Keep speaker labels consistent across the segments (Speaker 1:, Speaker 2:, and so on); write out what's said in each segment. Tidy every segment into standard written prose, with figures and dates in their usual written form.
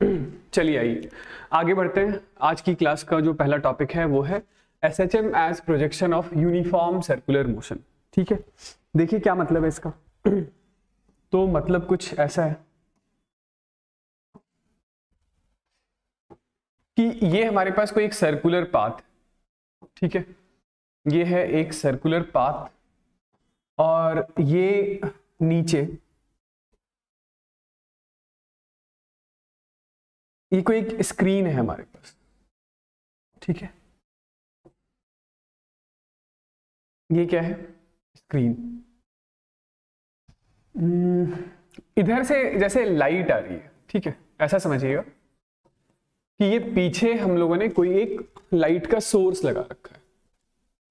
Speaker 1: चलिए आइए आगे बढ़ते हैं। आज की क्लास का जो पहला टॉपिक है वो है SHM as projection of uniform circular motion. ठीक है, देखिए क्या मतलब है इसका। तो मतलब कुछ ऐसा है कि ये हमारे पास कोई एक सर्कुलर पाथ, ठीक है, ये है एक सर्कुलर पाथ और ये नीचे ये कोई एक स्क्रीन है हमारे पास, ठीक है, ये क्या है, स्क्रीन। इधर से जैसे लाइट आ रही है, ठीक है, ऐसा समझिएगा कि ये पीछे हम लोगों ने कोई एक लाइट का सोर्स लगा रखा है,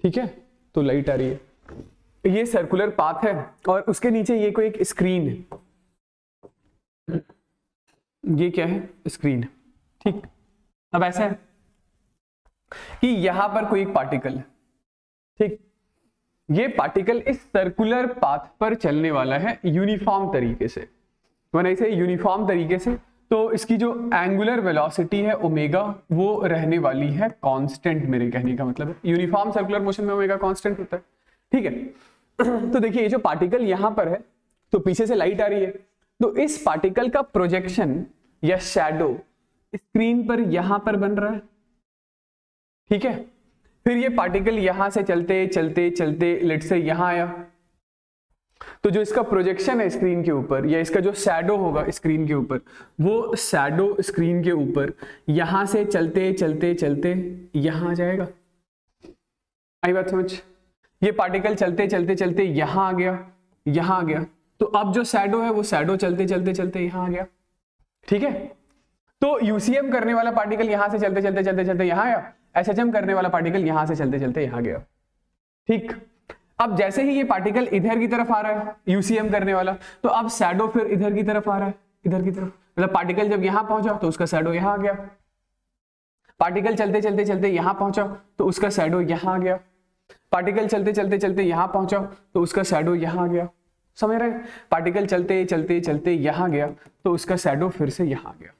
Speaker 1: ठीक है, तो लाइट आ रही है, ये सर्कुलर पाथ है और उसके नीचे ये कोई एक स्क्रीन है, ये क्या है, स्क्रीन है, ठीक। अब ऐसा है कि यहां पर कोई एक पार्टिकल है, ठीक, ये पार्टिकल इस सर्कुलर पाथ पर चलने वाला है यूनिफॉर्म तरीके से, मैंने इसे यूनिफॉर्म तरीके से, तो इसकी जो एंगुलर वेलोसिटी है ओमेगा वो रहने वाली है कांस्टेंट। मेरे कहने का मतलब है यूनिफॉर्म सर्कुलर मोशन में ओमेगा कांस्टेंट होता है, ठीक है। तो देखिए ये जो पार्टिकल यहां पर है, तो पीछे से लाइट आ रही है, तो इस पार्टिकल का प्रोजेक्शन या शैडो स्क्रीन पर यहां पर बन रहा है, ठीक है। फिर ये पार्टिकल यहां से चलते चलते चलते लेट से यहां आया, तो जो इसका प्रोजेक्शन है स्क्रीन के ऊपर या इसका जो शैडो होगा स्क्रीन के ऊपर, वो शैडो स्क्रीन के ऊपर यहां से चलते चलते चलते यहां आ जाएगा। आई बात समझ? ये पार्टिकल चलते चलते चलते यहां आ गया, यहां आ गया, तो अब जो शैडो है वो शैडो चलते चलते चलते यहां आ गया, ठीक है। तो यूसीएम करने वाला पार्टिकल यहां से चलते चलते चलते चलते यहां आया, एसएचएम करने वाला पार्टिकल यहां से चलते चलते यहां गया, ठीक। अब जैसे ही ये पार्टिकल इधर की तरफ आ रहा है यूसीएम करने वाला, तो अब शैडो फिर इधर की तरफ आ रहा है, इधर की तरफ, मतलब पार्टिकल जब यहां पहुंचा तो उसका शैडो यहां आ गया, पार्टिकल चलते चलते चलते यहां पहुंचा तो उसका शैडो यहां आ गया, पार्टिकल चलते चलते चलते यहां पहुंचा तो उसका शैडो यहां आ गया, समझ रहे? पार्टिकल चलते चलते चलते यहां गया तो उसका शैडो फिर से यहां आ गया।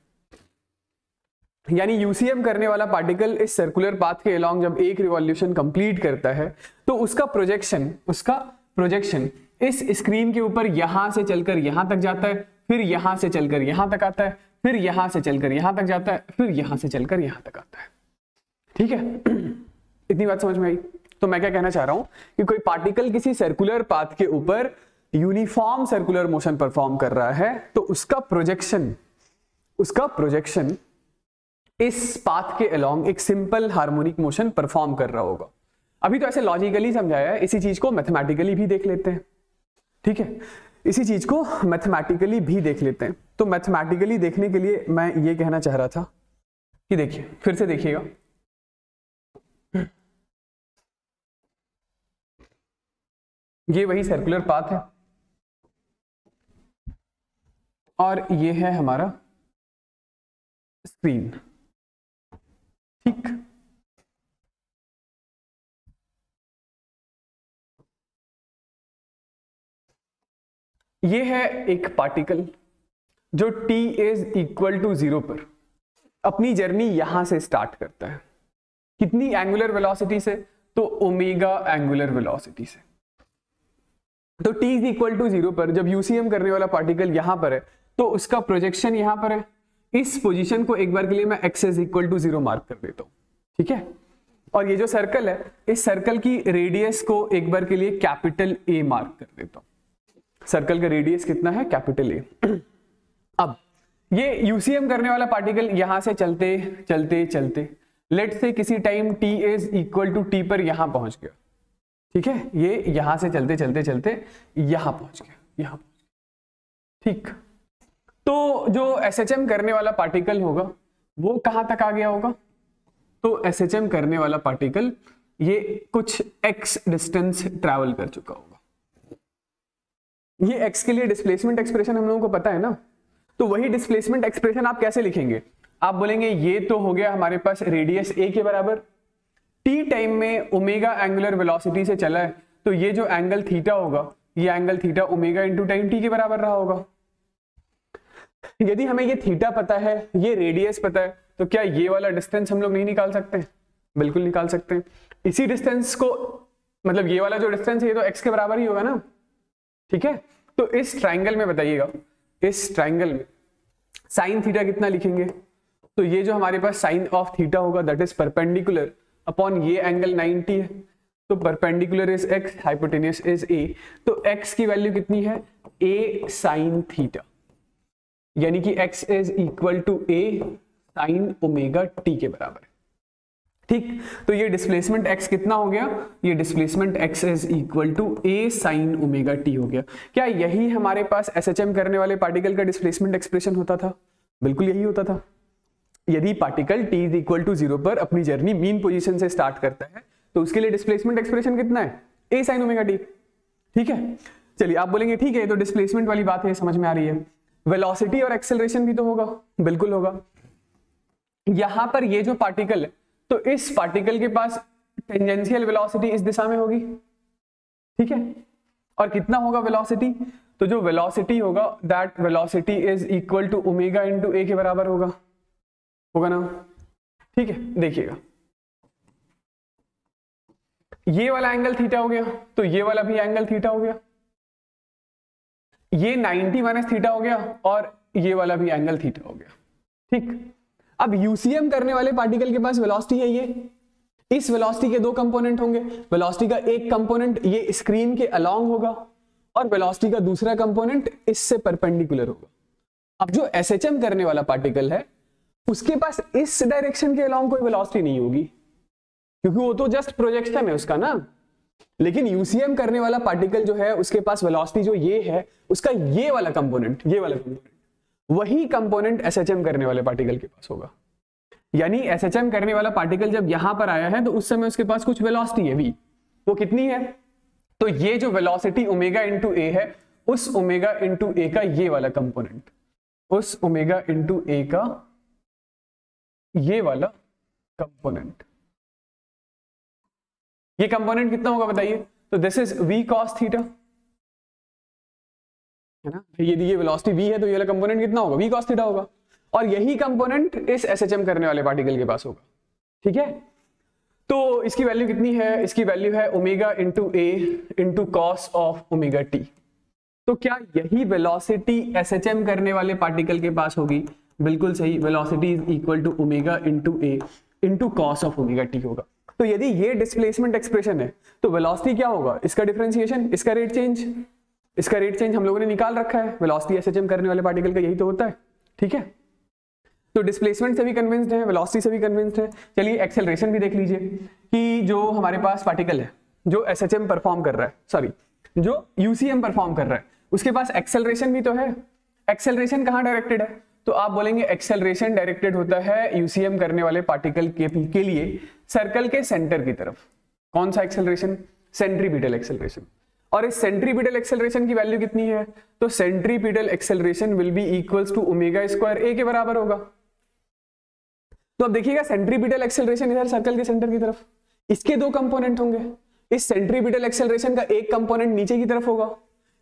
Speaker 1: यानी यूसीएम करने वाला पार्टिकल इस सर्कुलर पाथ के अलोंग जब एक रिवॉल्यूशन कंप्लीट करता है तो उसका प्रोजेक्शन इस स्क्रीन के ऊपर यहां से चलकर यहां तक जाता है, फिर यहां से चलकर यहां तक आता है, फिर यहां से चलकर यहां तक जाता है, फिर यहां से चलकर यहां तक आता है, ठीक है। इतनी बात समझ में आई? तो मैं क्या कहना चाह रहा हूं कि कोई पार्टिकल किसी सर्कुलर पाथ के ऊपर यूनिफॉर्म सर्कुलर मोशन परफॉर्म कर रहा है तो उसका प्रोजेक्शन इस पाथ के अलोंग एक सिंपल हार्मोनिक मोशन परफॉर्म कर रहा होगा। अभी तो ऐसे लॉजिकली समझाया है, इसी चीज को मैथमेटिकली भी देख लेते हैं, ठीक है, इसी चीज को मैथमेटिकली भी देख लेते हैं। तो मैथमेटिकली देखने के लिए मैं ये कहना चाह रहा था कि देखिए, फिर से देखिएगा, ये वही सर्कुलर पाथ है और ये है हमारा स्क्रीन, ठीक। ये है एक पार्टिकल जो t इज इक्वल टू 0 पर अपनी जर्नी यहां से स्टार्ट करता है, कितनी एंगुलर वेलोसिटी से, तो ओमेगा एंगुलर वेलोसिटी से। तो t इज इक्वल टू 0 पर जब यूसीएम करने वाला पार्टिकल यहां पर है तो उसका प्रोजेक्शन यहां पर है, इस पोजीशन को एक बार के लिए मैं x is equal to 0 mark कर देता हूं, ठीक है। और ये जो सर्कल है, इस सर्कल की रेडियस को एक बार के लिए कैपिटल A मार्क कर देता हूं। सर्कल का रेडियस कितना है, कैपिटल A। अब ये यूसीएम करने वाला पार्टिकल यहां से चलते चलते चलते लेट से किसी time t is equal to t पर यहां पहुंच गया, ठीक है, ये यहां से चलते चलते चलते यहां पहुंच गया, यहां, ठीक। तो जो एसएचएम करने वाला पार्टिकल होगा वो कहां तक आ गया होगा, तो एसएचएम करने वाला पार्टिकल ये कुछ x डिस्टेंस ट्रैवल कर चुका होगा। ये x के लिए डिस्प्लेसमेंट एक्सप्रेशन हम लोगों को पता है ना, तो वही डिस्प्लेसमेंट एक्सप्रेशन आप कैसे लिखेंगे, आप बोलेंगे ये तो हो गया हमारे पास रेडियस a के बराबर, t टाइम में ओमेगा एंगुलर वेलोसिटी से चला है तो ये जो एंगल थीटा होगा, ये angle theta omega into time t के बराबर रहा होगा। यदि हमें ये थीटा पता है, ये रेडियस पता है, तो क्या ये वाला डिस्टेंस हम लोग नहीं निकाल सकते? बिल्कुल निकाल सकते हैं। इसी डिस्टेंस को, मतलब ये वाला जो डिस्टेंस है ये तो x के बराबर ही होगा ना, ठीक है। तो इस ट्राइंगल में बताइएगा, इस ट्राइंगल में साइन थीटा कितना लिखेंगे? तो ये जो हमारे पास साइन ऑफ थीटा होगा दैट इज परपेंडिकुलर अपॉन ये एंगल 90 है, तो perpendicular is x, hypotenuse is a, तो x की वैल्यू कितनी है? a साइन थीटा, यानी कि x is equal to a sine omega t के बराबर है, ठीक। तो ये डिस्प्लेसमेंट x कितना हो गया? ये displacement x is equal to a sine omega t हो गया। क्या यही हमारे पास SHM करने वाले पार्टिकल का डिस्प्लेसमेंट एक्सप्रेशन होता था? बिल्कुल यही होता था। यदि particle t is equal to 0 पर अपनी जर्नी मीन पोजीशन से स्टार्ट करता है तो उसके लिए डिस्प्लेसमेंट एक्सप्रेशन कितना है? a साइन ओमेगा t, ठीक है। चलिए आप बोलेंगे ठीक है तो डिस्प्लेसमेंट वाली बात है, समझ में आ रही है। वेलोसिटी और एक्सेलरेशन भी तो होगा, बिल्कुल होगा। यहां पर ये जो पार्टिकल है तो इस पार्टिकल के पास टेंजेंशियल वेलोसिटी इस दिशा में होगी, ठीक है। और कितना होगा वेलोसिटी? तो जो वेलोसिटी होगा that velocity is equal to omega into a के बराबर होगा ना, ठीक है। देखिएगा ये वाला एंगल थीटा हो गया, तो ये वाला भी एंगल थीटा हो गया, ये 90 माइनस थीटा हो गया और ये वाला भी एंगल थीटा हो गया, ठीक। अब यूसीएम करने वाले पार्टिकल के पास वेलोसिटी है ये, इस वेलोसिटी के दो कंपोनेंट होंगे। वेलोसिटी का एक कंपोनेंट ये स्क्रीन के अलोंग होगा और वेलोसिटी का दूसरा कंपोनेंट इससे परपेंडिकुलर होगा। अब जो एसएचएम करने वाला पार्टिकल है उसके पास इस डायरेक्शन के अलोंग कोई वेलोसिटी नहीं होगी क्योंकि वो तो जस्ट प्रोजेक्शन है उसका ना। लेकिन यूसीएम करने वाला पार्टिकल जो है उसके पास वेलोसिटी जो ये है उसका ये वाला कंपोनेंट वही कंपोनेंट एसएचएम करने वाले पार्टिकल के पास होगा। यानी एसएचएम करने वाला पार्टिकल जब यहां पर आया है तो उस समय उसके पास कुछ वेलोसिटी है, वो कितनी है? तो ये जो वेलोसिटी ओमेगा इंटू ए है उस ओमेगा इंटू ए का ये वाला कंपोनेंट, उस ओमेगा इंटू ए का ये वाला कंपोनेंट, ये कंपोनेंट कितना होगा बताइए? तो this is v cos theta, है ना। ये वेलोसिटी v है तो ये वाला कंपोनेंट कितना होगा? v cos थीटा होगा। और यही कंपोनेंट इस एसएचएम करने वाले पार्टिकल के पास होगा, ठीक है। तो इसकी वैल्यू कितनी है? इसकी वैल्यू है omega into A into cos of omega T. तो क्या यही वेलोसिटी एसएचएम करने वाले पार्टिकल के पास होगी? बिल्कुल सही, velocity is equal to omega into A into cos of omega T होगा। तो यदि ये डिस्प्लेसमेंट एक्सप्रेशन है तो वेलोसिटी क्या होगा? इसका डिफरेंशिएशन, इसका रेट चेंज, इसका रेट चेंज हम लोगों ने निकाल रखा है। वेलोसिटी एसएचएम करने वाले पार्टिकल का यही तो होता है, ठीक है। तो डिस्प्लेसमेंट से भी कन्विंस्ड है, वेलोसिटी से भी कन्विंस्ड है। चलिए एक्सेलरेशन भी देख लीजिए कि जो हमारे पास पार्टिकल है जो एसएचएम परफॉर्म कर रहा है, सॉरी जो यूसीएम परफॉर्म कर रहा है उसके पास एक्सेलरेशन भी तो है। एक्सेलरेशन कहाँ डायरेक्टेड है? तो आप बोलेंगे एक्सेलरेशन डायरेक्टेड होता है यूसीएम करने वाले पार्टिकल के लिए सर्कल के सेंटर की तरफ। कौन सा एक्सेलरेशन? Centripetal acceleration. और इस सेंट्रीपिटल एक्सेलरेशन की वैल्यू कितनी है? तो centripetal acceleration will be equals to omega square a के बराबर होगा। तो अब देखिएगा सेंट्रीपिटल एक्सेलरेशन इधर सर्कल के सेंटर की तरफ, इसके दो कंपोनेंट होंगे। इस सेंट्रीपिटल एक्सेलरेशन का एक कंपोनेंट नीचे की तरफ होगा।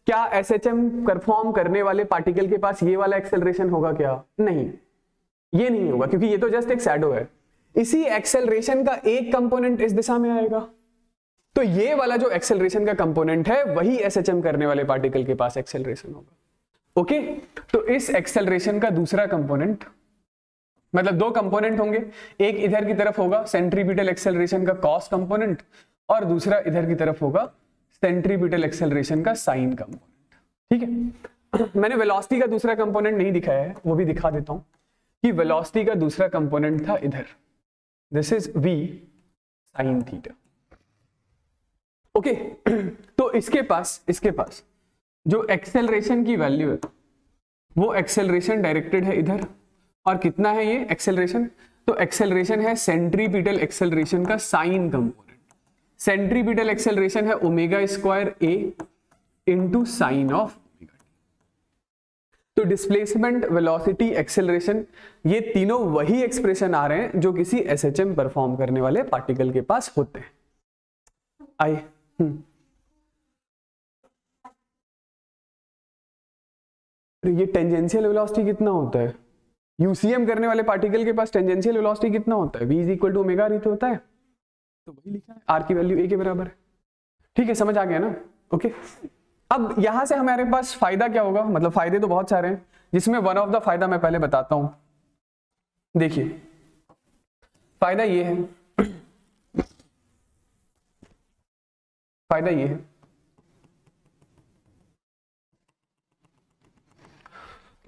Speaker 1: क्या एसएचएम परफॉर्म करने वाले पार्टिकल के पास ये वाला एक्सेलरेशन होगा क्या? नहीं, ये नहीं होगा क्योंकि ये तो जस्ट एक शैडो है। इसी एक्सेलरेशन का एक कंपोनेंट इस दिशा में आएगा, तो ये वाला जो एक्सेलरेशन का कंपोनेंट है वही एसएचएम करने वाले पार्टिकल के पास एक्सेलरेशन होगा। ओके, तो इस एक्सेलरेशन का दूसरा कंपोनेंट, मतलब दो कंपोनेंट होंगे, एक इधर की तरफ होगा सेंट्रीपिटल एक्सेलरेशन का कॉस कंपोनेंट और दूसरा इधर की तरफ होगा सेंट्रीपिटल एक्सेलरेशन का साइन कंपोनेंट, ठीक है। मैंने वेलोसिटी का दूसरा कंपोनेंट नहीं दिखाया है, वो भी दिखा देता हूं कि वेलोसिटी का दूसरा कंपोनेंट था इधर, this is v sine theta. Okay, तो इसके पास जो एक्सेलरेशन की वैल्यू है वो एक्सेलरेशन डायरेक्टेड है इधर, और कितना है ये एक्सेलरेशन? तो एक्सेलरेशन है सेंट्रीपिटल एक्सेलरेशन का साइन कंपोनेंट। सेंट्रीपिटल एक्सेलरेशन है omega square A into sine of omega T. तो डिस्प्लेसमेंट, वेलोसिटी, एक्सेलरेशन, ये तीनों वही एक्सप्रेशन आ रहे हैं जो किसी एसएचएम परफॉर्म करने वाले पार्टिकल के पास होते हैं। आइए ये टेंजेंशियल वेलोसिटी कितना होता है? यूसीएम करने वाले पार्टिकल के पास टेंजेंशियल वेलोसिटी कितना होता है? v is equal to omega R ही तो होता है, तो वही लिखा है, आर की वैल्यू a के बराबर है। ठीक है, समझ आ गया ना? ओके, अब यहां से हमारे पास फायदा क्या होगा, मतलब फायदे तो बहुत सारे हैं, जिसमें वन ऑफ द फायदा मैं पहले बताता हूं। देखिए फायदा ये है, फायदा ये है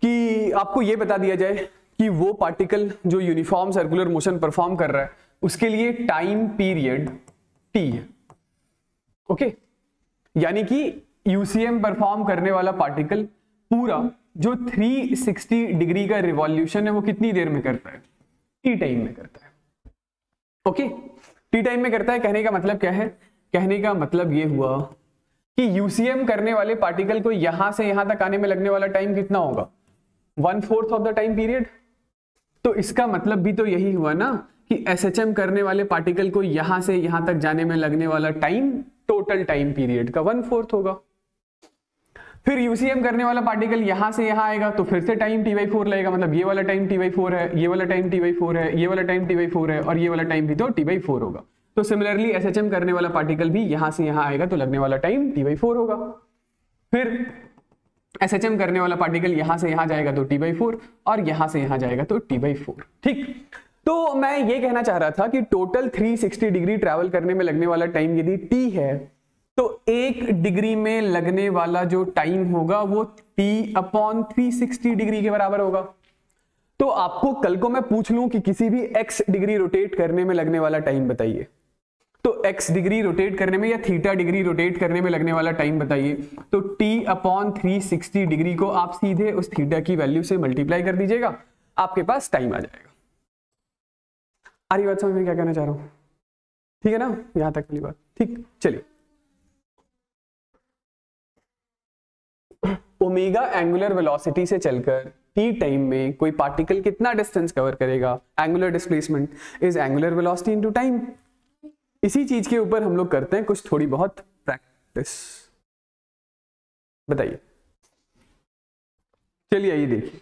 Speaker 1: कि आपको ये बता दिया जाए कि वो पार्टिकल जो यूनिफॉर्म सर्कुलर मोशन परफॉर्म कर रहा है उसके लिए टाइम पीरियड t है। ओके, यानी कि यूसीएम परफॉर्म करने वाला पार्टिकल पूरा जो 360 डिग्री का रिवॉल्यूशन है वो कितनी देर में करता है? टी टाइम में करता है। ओके, टी टाइम में करता है। कहने का मतलब क्या है? कहने का मतलब ये हुआ कि यूसीएम करने वाले पार्टिकल को यहां से यहां तक आने में लगने वाला टाइम कितना होगा? 1/4 ऑफ द टाइम पीरियड। तो इसका मतलब भी तो यही हुआ ना कि एसएचएम करने वाले पार्टिकल को यहां से यहां तक जाने में लगने वाला टाइम टोटल टाइम पीरियड का 1/4 होगा। फिर यूसीएम करने वाला पार्टिकल यहां से यहां आएगा तो फिर से टाइम t/4 लगेगा, मतलब ये वाला टाइम t/4 है, ये वाला टाइम t/4 है, ये वाला टाइम t/4 है और ये वाला टाइम भी तो t/4 होगा। तो सिमिलरली एसएचएम करने वाला पार्टिकल भी यहां से यहां आएगा तो लगने वाला टाइम t/4 होगा। फिर एसएचएम करने वाला पार्टिकल यहां से यहां जाएगा तो t/4 और यहां से यहां जाएगा तो t/4। ठीक, तो मैं ये कहना चाह रहा था कि टोटल 360 डिग्री ट्रैवल करने में लगने वाला टाइम यदि t है तो 1 डिग्री में लगने वाला जो टाइम होगा वो t/360 डिग्री के बराबर होगा। तो आपको कल को मैं पूछ लूं कि किसी भी x डिग्री रोटेट करने में लगने वाला टाइम बताइए, तो x डिग्री रोटेट करने में या थीटा डिग्री रोटेट करने में लगने वाला टाइम बताइए, तो t/360 डिग्री को आप सीधे उस थीटा की वैल्यू से मल्टीप्लाई कर दीजिएगा, आपके पास टाइम आ जाएगा। आ रही बात समझ में क्या कहना चाह रहा हूं? ठीक है ना, यहां तक वाली बात। ठीक, चलिए ओमेगा एंगुलर वेलोसिटी से चलकर टी टाइम में कोई पार्टिकल कितना डिस्टेंस कवर करेगा? Angular displacement is angular velocity into time. इसी चीज के ऊपर हम लोग करते हैं कुछ थोड़ी बहुत प्रैक्टिस। बताइए, चलिए आइए देखिए।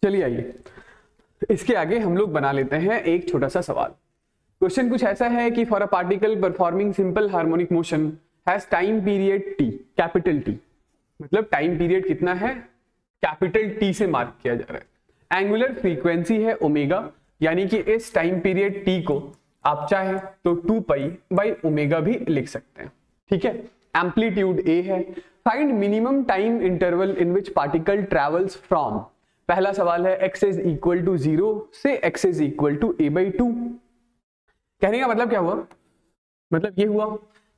Speaker 1: चलिए आइए इसके आगे हम लोग बना लेते हैं एक छोटा सा सवाल। क्वेश्चन कुछ ऐसा है कि for a particle performing simple harmonic motion has time period t, capital T, मतलब टाइम पीरियड कितना है? कैपिटल T से मार्क किया जा रहा है। एंगुलर फ्रीक्वेंसी है ओमेगा, यानी कि इस टाइम पीरियड t को आप चाहे तो 2π/ओमेगा भी लिख सकते हैं। ठीक है, एम्पलीट्यूड a है। Find minimum time interval in which particle travels from, पहला सवाल है x इज इक्वल टू 0 से x is equal to a/2। कहने का मतलब क्या हुआ? मतलब ये हुआ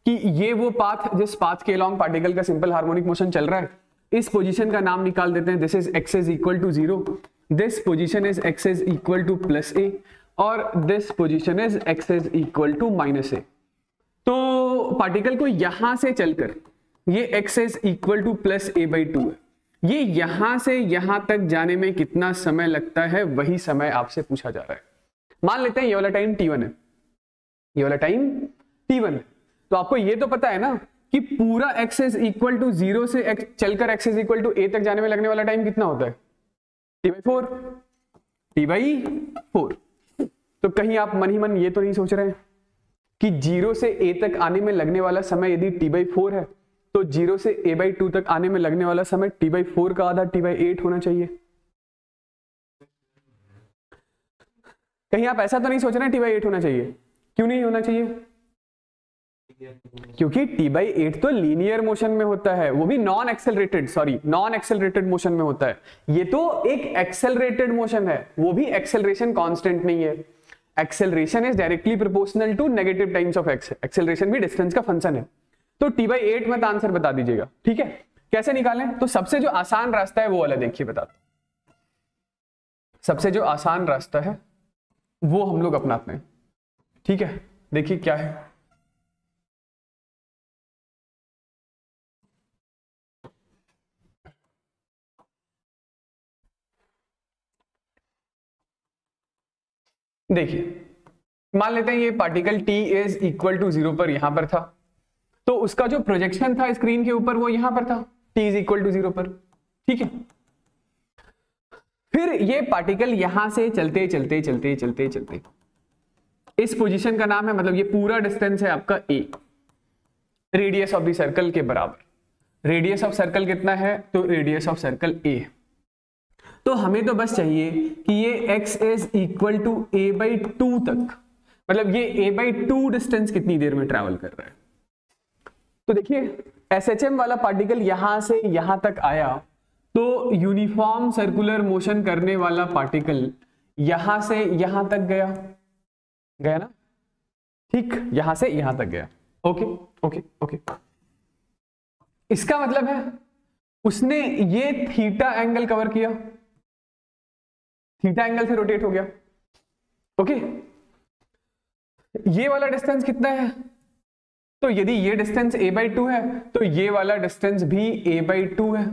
Speaker 1: कि ये वो पाथ जिस पाथ के अलोंग पार्टिकल का सिंपल हार्मोनिक मोशन चल रहा है, इस पोजीशन का नाम निकाल देते हैं। This is x is equal to 0, this position is x is equal to +a और this position is x is equal to -a। तो पार्टिकल को यहां से चलकर ये x is equal to +a/2 है, ये यहां से यहां तक जाने में कितना समय लगता है वही समय आपसे पूछा जा रहा है। मान लेते हैं ये वाला टाइम t1 है, ये वाला टाइम t1 है, तो आपको ये तो पता है ना कि पूरा x इज इक्वल टू 0 से चलकर x is equal to a तक जाने में लगने वाला टाइम कितना होता है? t/4, t/4। तो कहीं आप मन ही मन ये तो नहीं सोच रहे हैं कि 0 से a तक आने में लगने वाला समय यदि t/4 है तो 0 से a/2 तक आने में लगने वाला समय t/4 का आधा t/8 होना चाहिए। कहीं आप ऐसा तो नहीं सोच रहे हैं t/8 होना चाहिए? क्यों नहीं होना चाहिए? क्योंकि t/8 तो लीनियर मोशन में होता है, वो भी नॉन एक्सेलरेटेड मोशन में होता है। ये तो एक एक्सेलरेटेड मोशन है, वो भी एक्सेलरेशन कांस्टेंट नहीं है। Acceleration is directly proportional to negative times of X. Acceleration भी डिस्टेंस का फंक्शन है। तो t/8 में आंसर बता दीजिएगा। ठीक है, कैसे निकालें? तो सबसे जो आसान रास्ता है वो वाला देखिए, बताता। सबसे जो आसान रास्ता है वो हम लोग अपनाते हैं। ठीक है, देखिए क्या है। देखिए मान लेते हैं ये particle t is equal to 0 पर यहां पर था तो उसका जो प्रोजेक्शन था स्क्रीन के ऊपर वो यहां पर था, t इज इक्वल टू 0 पर। ठीक है, फिर ये पार्टिकल यहां से चलते चलते चलते चलते चलते इस पोजीशन का नाम है, मतलब ये पूरा डिस्टेंस है आपका a, radius of the circle के बराबर। रेडियस ऑफ सर्कल कितना है, तो रेडियस ऑफ सर्कल a। तो हमें तो बस चाहिए कि ये x is equal to a/2 तक, मतलब ये a/2 डिस्टेंस कितनी देर में ट्रैवल कर रहा है। तो देखिए SHM वाला पार्टिकल यहां से यहां तक आया, तो यूनिफॉर्म सर्कुलर मोशन करने वाला पार्टिकल यहां से यहां तक गया ना, ठीक, यहां से यहां तक गया। ओके ओके ओके, इसका मतलब है उसने ये थीटा एंगल कवर किया, थीटा एंगल से रोटेट हो गया। ओके, ये वाला डिस्टेंस कितना है, तो यदि ये डिस्टेंस a/2 है तो ये वाला डिस्टेंस भी a/2 है।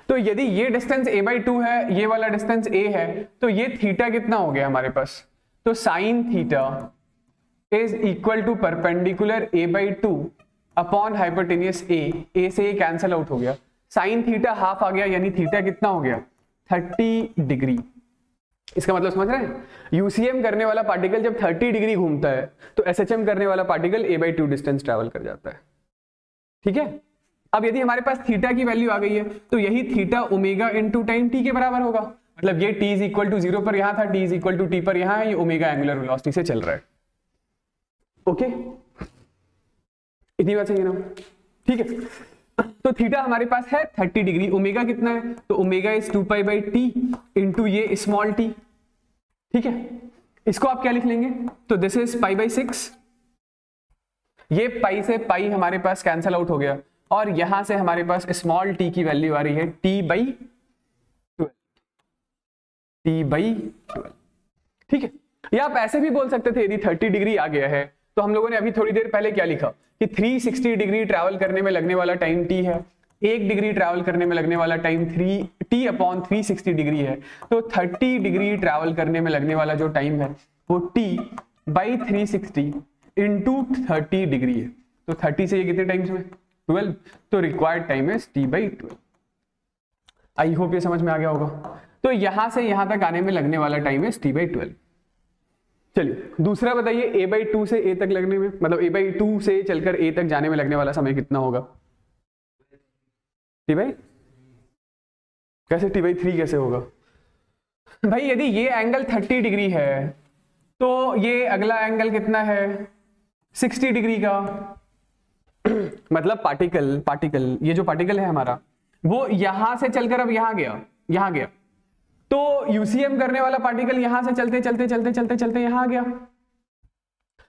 Speaker 1: तो यदि ये डिस्टेंस a/2 है, ये वाला डिस्टेंस a है, तो ये थीटा कितना हो गया हमारे पास, तो sine theta is equal to perpendicular a/2 upon hypotenuse a से कैंसल आउट हो गया, साइन थीटा हाफ आ गया, यानी थीटा कितना हो गया 30 डिग्री। इसका मतलब समझ रहे हैं, यूसीएम करने वाला पार्टिकल जब 30 डिग्री घूमता है तो एसएचएम करने वाला पार्टिकल a/2 डिस्टेंस ट्रैवल कर जाता है। ठीक है, अब यदि हमारे पास थीटा की वैल्यू आ गई है तो यही theta omega into time T के बराबर होगा, मतलब ये t इज इक्वल टू 0 पर यहां था, t is equal to T पर यहां है, ये ओमेगा एंगुलर वेलोसिटी से चल रहा है। ओके, इतनी बात सही है ना। ठीक है, तो थीटा हमारे पास है 30 डिग्री, ओमेगा कितना है, तो ओमेगा इज 2π/t इंटू ये स्मॉल t। ठीक है, इसको आप क्या लिख लेंगे, तो दिस इज π/6, ये पाई से पाई हमारे पास कैंसल आउट हो गया, और यहां से हमारे पास स्मॉल t की वैल्यू आ रही है t/12, t/12। ठीक है, या आप ऐसे भी बोल सकते थे, यदि 30 डिग्री आ गया है तो हम लोगों ने अभी थोड़ी देर पहले क्या लिखा कि 360 डिग्री ट्रैवल करने में लगने वाला टाइम t है, 1 डिग्री ट्रैवल करने में लगने वाला टाइम t/360 डिग्री है, तो 30 डिग्री ट्रैवल करने में लगने वाला जो टाइम है वो t/360 इंटू 30 डिग्री है, तो 30 से ये कितने टाइम्स में 12, तो रिक्वायर्ड टाइम है t/12। आई होप ये समझ में आ गया होगा। तो यहां से यहां तक आने में लगने वाला टाइम है t/12। चलिए दूसरा बताइए, a/2 से a तक लगने में, मतलब a/2 से चलकर a तक जाने में लगने वाला समय कितना होगा, कैसे t/3 कैसे होगा भाई, यदि ये एंगल 30 डिग्री है तो ये अगला एंगल कितना है 60 डिग्री का। मतलब पार्टिकल ये जो पार्टिकल है हमारा वो यहां से चलकर अब यहां गया, तो यूसीएम करने वाला पार्टिकल यहां से चलते चलते चलते चलते चलते यहां आ गया,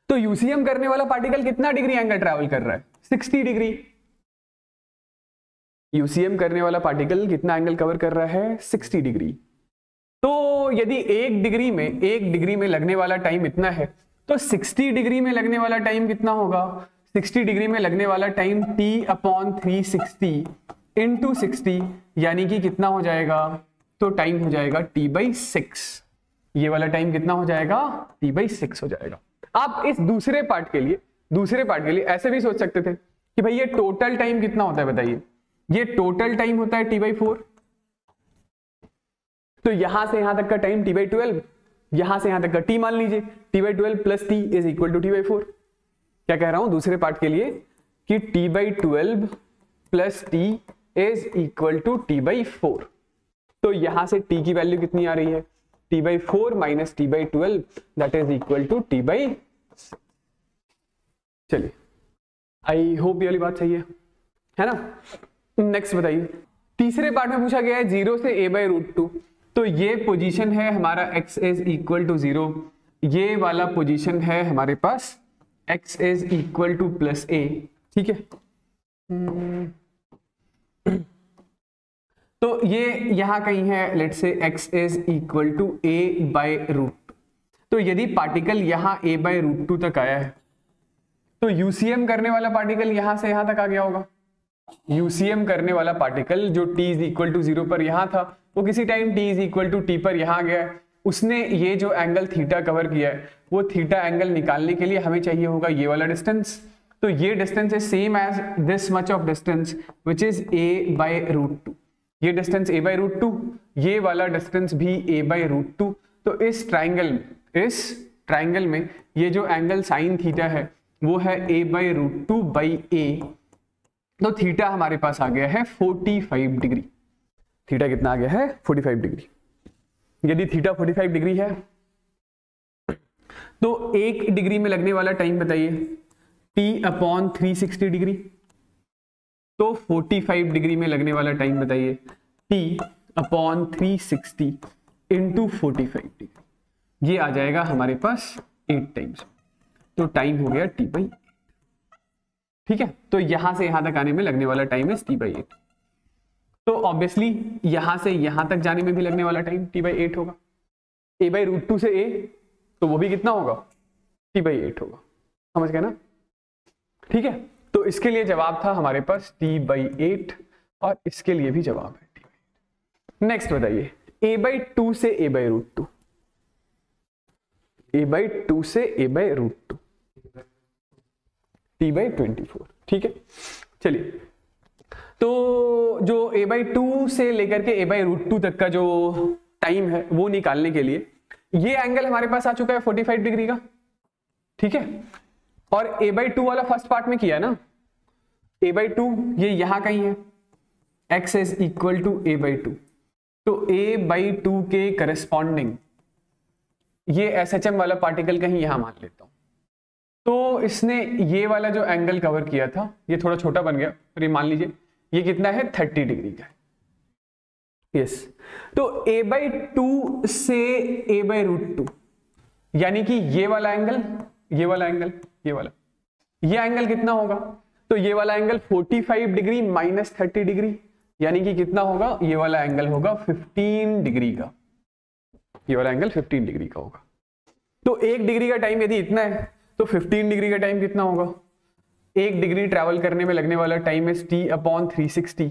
Speaker 1: तो यूसीएम करने वाला पार्टिकल कितना डिग्री एंगल ट्रैवल कर रहा है 60 डिग्री। यूसीएम करने वाला पार्टिकल कितना एंगल कवर कर रहा है 60 डिग्री। तो यदि 1 डिग्री में लगने वाला टाइम इतना है, तो 60 डिग्री में लगने वाला टाइम कितना होगा, 60 डिग्री में लगने वाला टाइम t/360 इंटू 60, यानी कि कितना हो जाएगा, तो टाइम हो जाएगा t/6। ये वाला टाइम कितना हो जाएगा t/6 हो जाएगा। आप इस दूसरे पार्ट के लिए ऐसे भी सोच सकते थे कि भाई ये टोटल टाइम कितना होता है बताइए, ये टोटल टाइम होता है t/4, तो यहां से यहां तक का टाइम t/12, यहां से यहां तक का t मान लीजिए, t/12 plus t is equal to t/4। क्या कह रहा हूं दूसरे पार्ट के लिए कि t/12 plus t is equal to t/4। तो यहां से t की वैल्यू कितनी आ रही है, t/4 minus t/12 that is equal to t/6। चलिए, आई होप ये वाली बात सही है ना। नेक्स्ट बताइए, तीसरे पार्ट में पूछा गया है 0 से a/√2, तो ये पोजीशन है हमारा x इज इक्वल टू 0, ये वाला पोजीशन है हमारे पास x is equal to plus a। ठीक है, तो ये यहां कहीं है, let's say x is equal to a/√2। तो यदि पार्टिकल यहां a/√2 तक आया है तो यूसीएम करने वाला पार्टिकल यहां से यहां तक आ गया होगा। यूसीएम करने वाला पार्टिकल जो t इज इक्वल टू 0 पर यहां था, वो किसी time t is equal to t पर यहां गया, उसने ये जो एंगल थीटा कवर किया है वो थीटा एंगल निकालने के लिए हमें चाहिए होगा ये वाला डिस्टेंस। तो ये distance is same as this much of distance which is a by √2। ये डिस्टेंस a बाय √2, ये वाला डिस्टेंस भी a बाय √2। तो इस ट्राइंगल में ये जो एंगल साइन थीटा है वो है a बाय √2 बाई a। तो थीटा हमारे पास आ गया है 45 डिग्री। थीटा कितना आ गया है? 45 डिग्री। यदि थीटा 45 डिग्री है तो 1 डिग्री में लगने वाला टाइम बताइए, t/360 डिग्री। तो 45 डिग्री में लगने वाला टाइम बताइए, t/360 इंटू 45 डिग्री। ये आ जाएगा हमारे पास 8 टाइम्स। तो टाइम हो गया t/8। ठीक है, तो यहां से यहां तक आने में लगने वाला टाइम इज t/8। तो ऑब्वियसली यहां से यहां तक जाने में भी लगने वाला टाइम t/8 होगा। a बाई √2 से a, तो वो भी कितना होगा? t/8 होगा। समझ गए ना? ठीक है, तो इसके लिए जवाब था हमारे पास t/8 और इसके लिए भी जवाब है t/8। नेक्स्ट बताइए, a/2 से a/√2, a/2 से a/√2, t/24। ठीक है, चलिए, तो जो a/2 से लेकर के a/√2 तक का जो टाइम है वो निकालने के लिए ये एंगल हमारे पास आ चुका है 45 डिग्री का। ठीक है, और a/2 वाला फर्स्ट पार्ट में किया है ना, a/2 ये यहां कहीं है, x is equal to a/2। तो a/2 के करस्पॉन्डिंग ये SHM वाला पार्टिकल कहीं यहां मान लेता हूं। तो इसने ये वाला जो एंगल कवर किया था ये थोड़ा छोटा बन गया, और ये मान लीजिए ये कितना है? 30 डिग्री का है। यस, तो a/2 से a/√2 यानी कि ये वाला एंगल, ये वाला एंगल, ये एंगल कितना होगा? तो ये वाला एंगल 45 डिग्री माइनस 30 डिग्री, यानी कि कितना होगा? ये वाला एंगल होगा 15 डिग्री का। ये वाला एंगल 15 डिग्री का होगा। तो 1 डिग्री का टाइम यदि इतना है तो 15 डिग्री का टाइम कितना होगा? 1 डिग्री ट्रैवल करने में लगने वाला टाइम है t/360।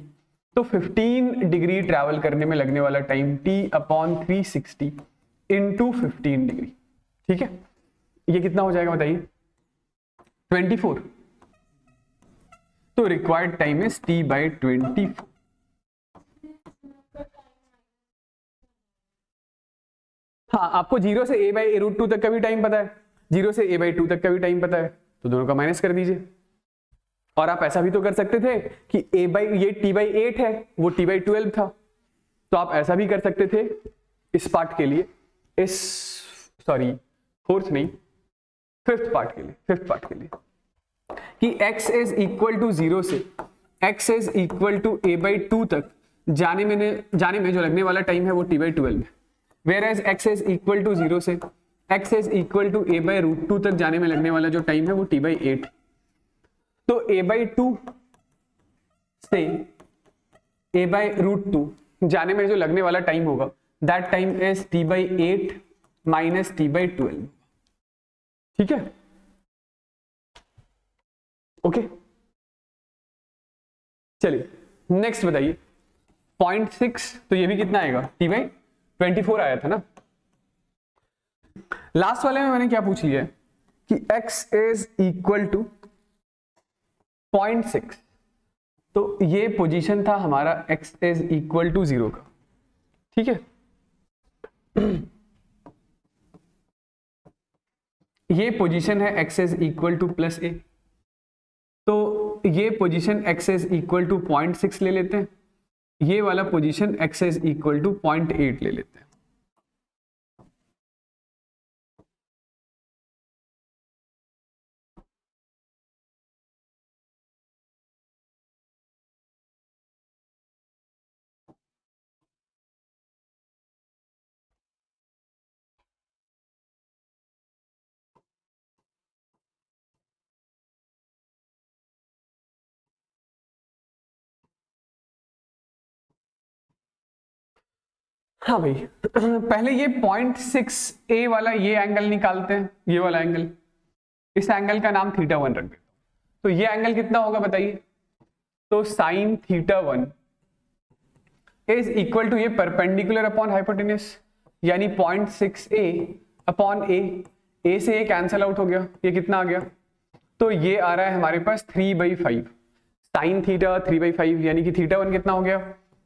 Speaker 1: तो 15 डिग्री ट्रैवल करने में लगने वाला टाइम t/360 इंटू 15 डिग्री। ठीक है, ये कितना हो जाएगा बताइए? 24। तो रिक्वायर्ड टाइम इज t/24। हाँ, आपको 0 से a/√2 तक का भी टाइम पता है, 0 से a/2 तक का भी टाइम पता है, तो दोनों का माइनस कर दीजिए। और आप ऐसा भी तो कर सकते थे कि ये t/8 है, वो t/12 था, तो आप ऐसा भी कर सकते थे इस पार्ट के लिए, फोर्थ नहीं, फिफ्थ पार्ट के लिए कि x इज इक्वल टू 0 से x is equal to a/2 तक जाने में जो लगने वाला टाइम है वो t/12 है। Whereas x is equal to 0 से x is equal to a/√2 तक जाने में लगने वाला जो टाइम है वो t/8। तो a/2 से a/√2 जाने में जो लगने वाला टाइम होगा that time is t/8 minus t/12। ठीक है, ओके। चलिए नेक्स्ट बताइए, 0.6, तो ये भी कितना आएगा? t/24 आया था ना। लास्ट वाले में मैंने क्या पूछ लिया है कि x इज इक्वल टू 0.6, तो ये पोजीशन था हमारा x इज इक्वल टू 0 का। ठीक है, ये पोजीशन है x is equal to +a, तो ये position x is equal to 0.6 ले लेते हैं, ये वाला position x is equal to 0.8 ले लेते हैं। हाँ भाई, पहले ये 0.6a वाला ये एंगल निकालते हैं, ये वाला एंगल, इस एंगल का नाम θ1 रख देता हूं। तो ये एंगल कितना होगा बताइए? तो sin θ1 इज इक्वल टू ये परपेंडिकुलर अपॉन हाइपोटेन्यूस, यानी 0.6a अपॉन ए से ए कैंसल आउट हो गया, ये कितना आ गया, तो ये आ रहा है हमारे पास 3/5 साइन थीटा 3/5, यानी कि थीटा 1 कितना हो गया,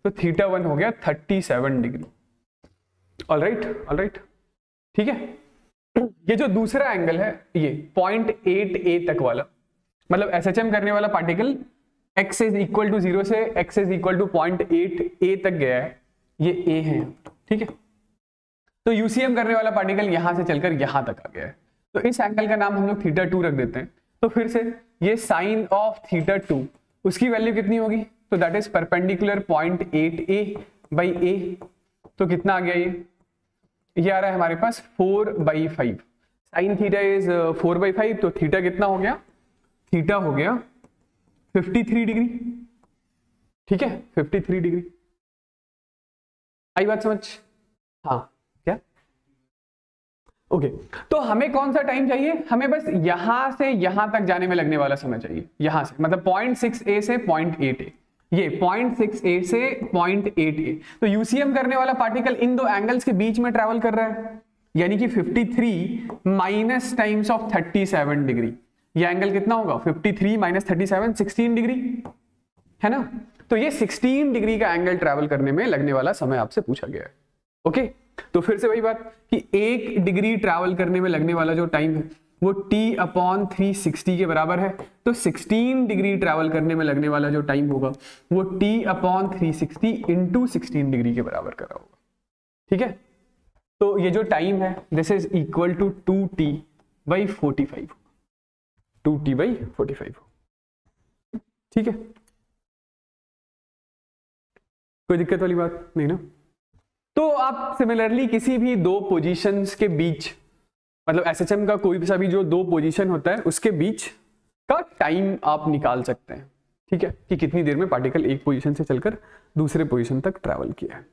Speaker 1: तो थीटा 1 हो गया 37 डिग्री। ऑलराइट, ठीक है। ये जो दूसरा एंगल है ये 0.8a तक वाला, मतलब एसएचएम करने वाला particle x is equal to 0 से x is equal to 0.8a तक गया है, ये a है, ठीक है। तो यूसीएम करने वाला पार्टिकल यहां से चलकर यहां तक आ गया है, तो इस एंगल का नाम हम लोग थीटा 2 रख देते हैं। तो फिर से ये साइन ऑफ थीटा 2 उसकी वैल्यू कितनी होगी, तो दैट इज परपेंडिकुलर 0.8a/a, तो कितना आ गया ये आ रहा है हमारे पास 4/5। साइन थीटा इज 4/5, तो थीटा कितना हो गया, थीटा हो गया 53 डिग्री, ठीक है, 53 डिग्री। आई बात समझ, हाँ क्या, ओके। तो हमें कौन सा टाइम चाहिए, हमें बस यहां से यहां तक जाने में लगने वाला समय चाहिए, यहां से मतलब 0.6a से 0.8a, ये 0.6a से 0.8a। तो यूसीएम करने वाला पार्टिकल इन दो एंगल्स के बीच में ट्रैवल कर रहा है, यानी कि 53 माइनस टाइम्स ऑफ 37 डिग्री। ये एंगल कितना होगा, 53 माइनस 37 16 डिग्री है ना। तो ये 16 डिग्री का एंगल ट्रैवल करने में लगने वाला समय आपसे पूछा गया है। ओके, तो फिर से वही बात कि 1 डिग्री ट्रैवल करने में लगने वाला जो टाइम है वो t/360 के बराबर है। तो 16 डिग्री ट्रैवल करने में लगने वाला जो टाइम होगा वो t/360 इंटू 16 डिग्री के बराबर करा होगा, ठीक है। तो ये जो टाइम है this is equal to 2t/45, 2t/45, ठीक है। कोई दिक्कत वाली बात नहीं ना। तो आप सिमिलरली किसी भी दो पोजीशंस के बीच, मतलब एसएचएम का कोई सा भी जो दो पोजीशन होता है उसके बीच का टाइम आप निकाल सकते हैं, ठीक है, कि कितनी देर में पार्टिकल एक पोजीशन से चलकर दूसरे पोजीशन तक ट्रैवल किया है।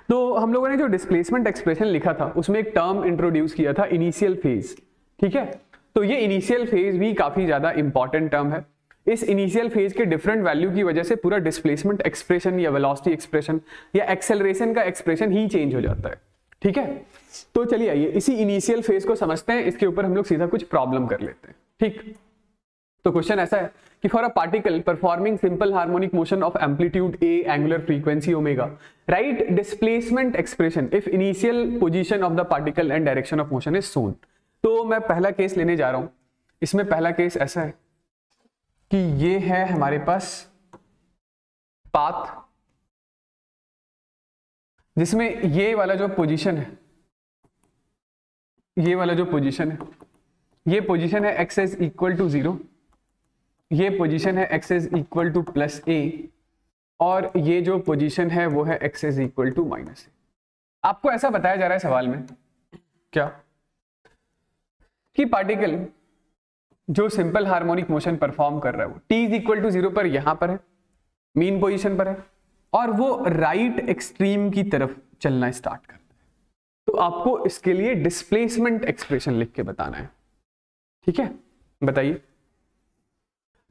Speaker 1: तो हम लोगों ने जो डिस्प्लेसमेंट एक्सप्रेशन लिखा था उसमें एक टर्म इंट्रोड्यूस किया था, इनिशियल फेज, ठीक है। तो ये इनिशियल फेज भी काफी ज्यादा इंपॉर्टेंट टर्म है। इस इनिशियल फेज के डिफरेंट वैल्यू की वजह से पूरा डिस्प्लेसमेंट एक्सप्रेशन या वेलोसिटी एक्सप्रेशन या एक्सेलरेशन का एक्सप्रेशन ही चेंज हो जाता है, ठीक है। तो चलिए आइए इसी इनिशियल फेज को समझते हैं, इसके ऊपर हम लोग सीधा कुछ प्रॉब्लम कर लेते हैं, ठीक। तो क्वेश्चन ऐसा है कि for a particle performing simple harmonic motion of amplitude a, angular frequency omega, write displacement expression if initial position of the particle and direction of motion is shown. तो मैं पहला केस लेने जा रहा हूं। इसमें पहला केस ऐसा है कि ये है हमारे पास पाथ, जिसमें ये वाला जो पोजीशन है, ये वाला जो पोजीशन है, ये पोजीशन है x इज इक्वल टू 0, ये पोजीशन है x is equal to +a, और ये जो पोजीशन है वो है x is equal to -a। आपको ऐसा बताया जा रहा है सवाल में क्या, कि पार्टिकल जो सिंपल हार्मोनिक मोशन परफॉर्म कर रहा है वो t इज इक्वल टू 0 पर यहां पर है, मीन पोजीशन पर है, और वो राइट एक्सट्रीम की तरफ चलना स्टार्ट करता है। तो आपको इसके लिए डिस्प्लेसमेंट एक्सप्रेशन लिख के बताना है, ठीक है, बताइए।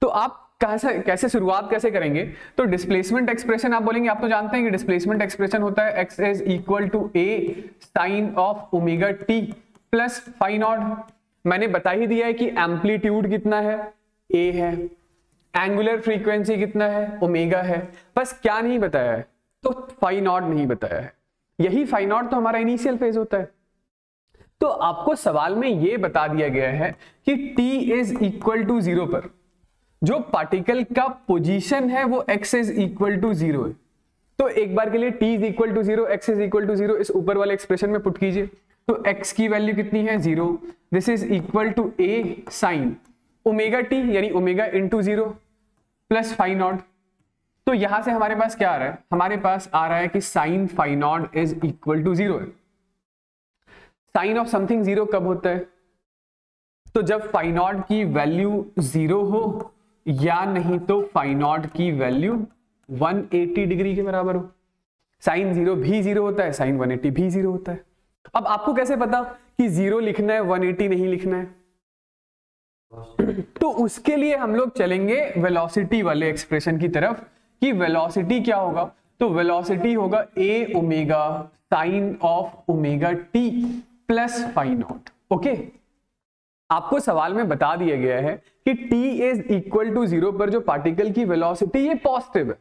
Speaker 1: तो आप कैसे शुरुआत कैसे करेंगे, तो डिस्प्लेसमेंट एक्सप्रेशन आप बोलेंगे, आप तो जानते हैं कि डिस्प्लेसमेंट एक्सप्रेशन होता है x is equal to a sine of omega t plus phi naught. मैंने बता ही दिया है कि एम्पलीट्यूड कितना है, a है, एंगुलर फ्रीक्वेंसी कितना है, ओमेगा है, बस क्या नहीं बताया है, तो फाई नॉट नहीं बताया है। यही फाई नॉट तो हमारा इनिशियल फेज होता है। तो आपको सवाल में यह बता दिया गया है कि t इज इक्वल टू 0 पर जो पार्टिकल का पोजीशन है वो x इज इक्वल टू 0 है। तो एक बार के लिए t is equal to 0, x is equal to 0 इस ऊपर वाले एक्सप्रेशन में पुट कीजिए। तो x की वैल्यू कितनी है 0, this is equal to a sine omega t यानी omega into 0 plus phi naught. तो यहां से हमारे पास क्या आ रहा है, हमारे पास आ रहा है कि sine phi naught is equal to 0 है। साइन ऑफ समथिंग 0 कब होता है, तो जब फाई नॉट की वैल्यू 0 हो, या नहीं तो फाई नॉट की वैल्यू 180 डिग्री के बराबर हो। साइन 0 भी 0 होता है, साइन 180 भी 0 होता है। अब आपको कैसे पता कि 0 लिखना है 180 नहीं लिखना है, तो उसके लिए हम लोग चलेंगे वेलोसिटी वाले एक्सप्रेशन की तरफ कि वेलोसिटी क्या होगा। तो वेलोसिटी होगा a omega sine of omega T plus phi naught. Okay, आपको सवाल में बता दिया गया है कि t इज इक्वल टू 0 पर जो पार्टिकल की वेलोसिटी ये पॉजिटिव है।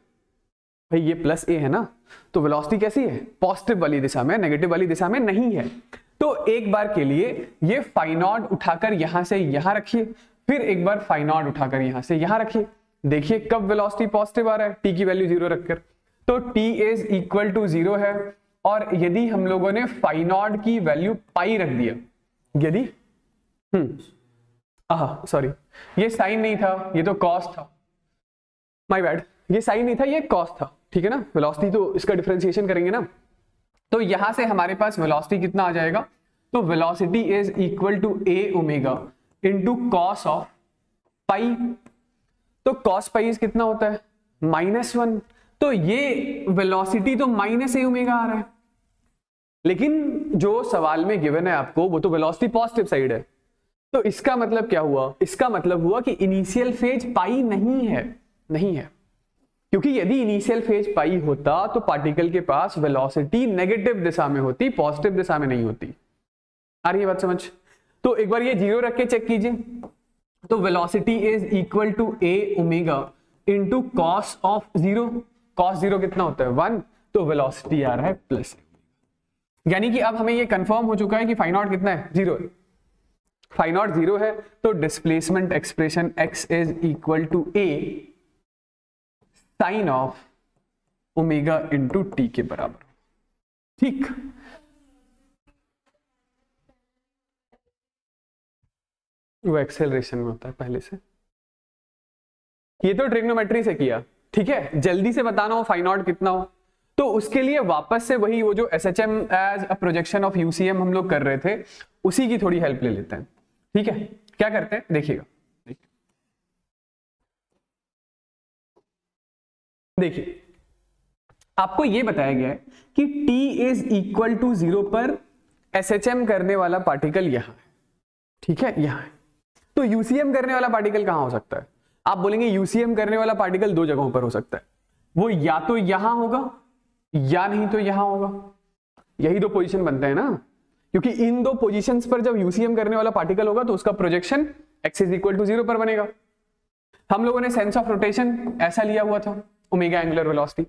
Speaker 1: भाई ये प्लस a है ना, तो वेलोसिटी कैसी है? पॉजिटिव वाली दिशा में, नेगेटिव वाली दिशा में नहीं है। तो एक बार के लिए ये फाई नॉट उठाकर यहां से यहां रखिए, फिर एक बार फाई नॉट उठाकर यहां से यहां रखिए। देखिए कब वेलोसिटी पॉजिटिव आ रहा है, t की वैल्यू 0 रखकर। तो t इज इक्वल टू 0 है, और यदि हम लोगों ने फाई नॉट की वैल्यू पाई रख दिया, यदि सॉरी ये साइन नहीं था, ये तो कॉस था, माय बैड, ये साइन नहीं था, ये कॉस था, ठीक है ना। वेलोसिटी तो इसका डिफरेंशिएशन करेंगे ना, तो यहां से हमारे पास वेलोसिटी कितना आ जाएगा? तो velocity is equal to A omega into cos of pi. तो कॉस पाई कितना होता है? -1। तो ये वेलोसिटी तो माइनस ए ओमेगा आ रहा है, लेकिन जो सवाल में गिवन है आपको वो तो वेलोसिटी पॉजिटिव साइड है। तो इसका मतलब क्या हुआ? इसका मतलब हुआ कि इनिशियल फेज पाई नहीं है, नहीं है, क्योंकि यदि इनिशियल फेज पाई होता तो पार्टिकल के पास वेलोसिटी नेगेटिव दिशा में होती, पॉजिटिव दिशा में नहीं होती। आ रही है बात समझ? तो एक बार ये 0 रख के चेक कीजिए, तो velocity is equal to A omega into cos of 0। Cos 0 कितना होता है? 1। तो वेलोसिटी आ रहा है प्लस, यानी कि अब हमें ये कंफर्म हो चुका है कि फाई नॉट कितना है? 0 है। फाई नॉट 0 है, तो displacement expression x is equal to a sine of omega into T के बराबर। ठीक, वो एक्सेलरेशन में होता है पहले से। ये तो ट्रिग्नोमेट्री से किया, ठीक है। जल्दी से बताना हो फाई नॉट कितना हो, तो उसके लिए वापस से वही वो जो SHM as a projection of UCM हम लोग कर रहे थे, उसी की थोड़ी हेल्प ले लेते हैं। ठीक है, क्या करते हैं देखिएगा। देखिए आपको यह बताया गया है कि t इज इक्वल टू 0 पर SHM करने वाला पार्टिकल यहां है, ठीक है, यहां है। तो UCM करने वाला पार्टिकल कहां हो सकता है? आप बोलेंगे UCM करने वाला पार्टिकल 2 जगहों पर हो सकता है, वो या तो यहां होगा या नहीं तो यहां होगा। यही 2 पोजीशन बनते हैं ना, क्योंकि इन 2 पोजीशंस पर जब UCM करने वाला पार्टिकल होगा तो उसका projection x is equal to 0 पर बनेगा। हम लोगों ने सेंस ऑफ रोटेशन ऐसा लिया हुआ था, ओमेगा एंगुलर वेलोसिटी।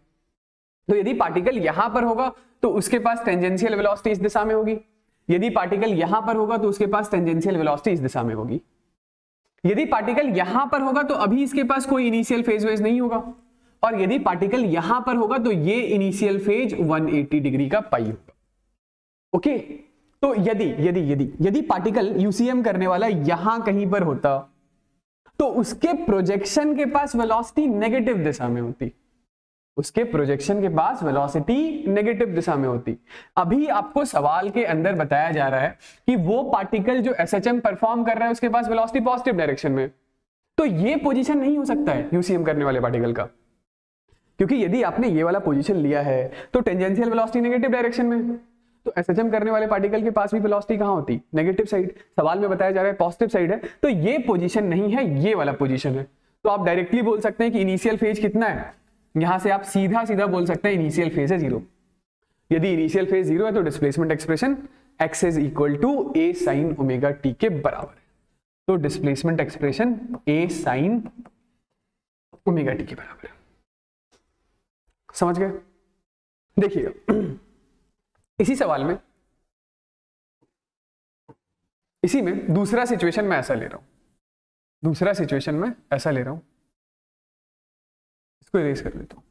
Speaker 1: तो यदि पार्टिकल यहां पर होगा तो उसके पास टेंजेंशियल वेलोसिटी इस दिशा में होगी, यदि पार्टिकल यहां पर होगा तो उसके पास टेंजेंशियल वेलोसिटी इस दिशा में होगी। यदि पार्टिकल यहां पर होगा तो अभी इसके पास कोई इनिशियल फेज वेज नहीं होगा, और यदि पार्टिकल यहां पर होगा तो ये इनिशियल फेज 180 डिग्री का पाई होगा। ओके, तो यदि पार्टिकल UCM करने वाला यहां कहीं पर होता तो उसके प्रोजेक्शन के पास वेलोसिटी नेगेटिव दिशा में होती, उसके प्रोजेक्शन के पास वेलोसिटी नेगेटिव दिशा में होती। अभी आपको सवाल के अंदर बताया जा रहा है कि वो पार्टिकल जो SHM परफॉर्म कर रहा है उसके पास वेलोसिटी पॉजिटिव डायरेक्शन में, तो ये पोजीशन नहीं हो सकता है UCM करने वाले पार्टिकल का, क्योंकि यदि आपने ये वाला पोजीशन लिया है तो टेंजेंशियल वेलोसिटी नेगेटिव डायरेक्शन में, तो SHM करने वाले पार्टिकल के पास भी वेलोसिटी कहां होती? Negative side. सवाल में बताया जा रहा है पॉजिटिव साइड है, तो ये पोजीशन नहीं है, ये वाला पोजीशन है। तो आप डायरेक्टली बोल सकते हैं कि इनिशियल फेज कितना है, यहां से आप सीधा सीधा बोल सकते हैं इनिशियल फेज है 0। यदि इनिशियल फेज 0 है तो displacement expression x is equal to a sine omega t के बराबर है। तो displacement expression a sine omega t के बराबर है। समझ गए? देखिएगा इसी सवाल में, इसी में दूसरा सिचुएशन में ऐसा ले रहा हूं, दूसरा सिचुएशन में ऐसा ले रहा हूं, इसको इरेज कर लेता हूं।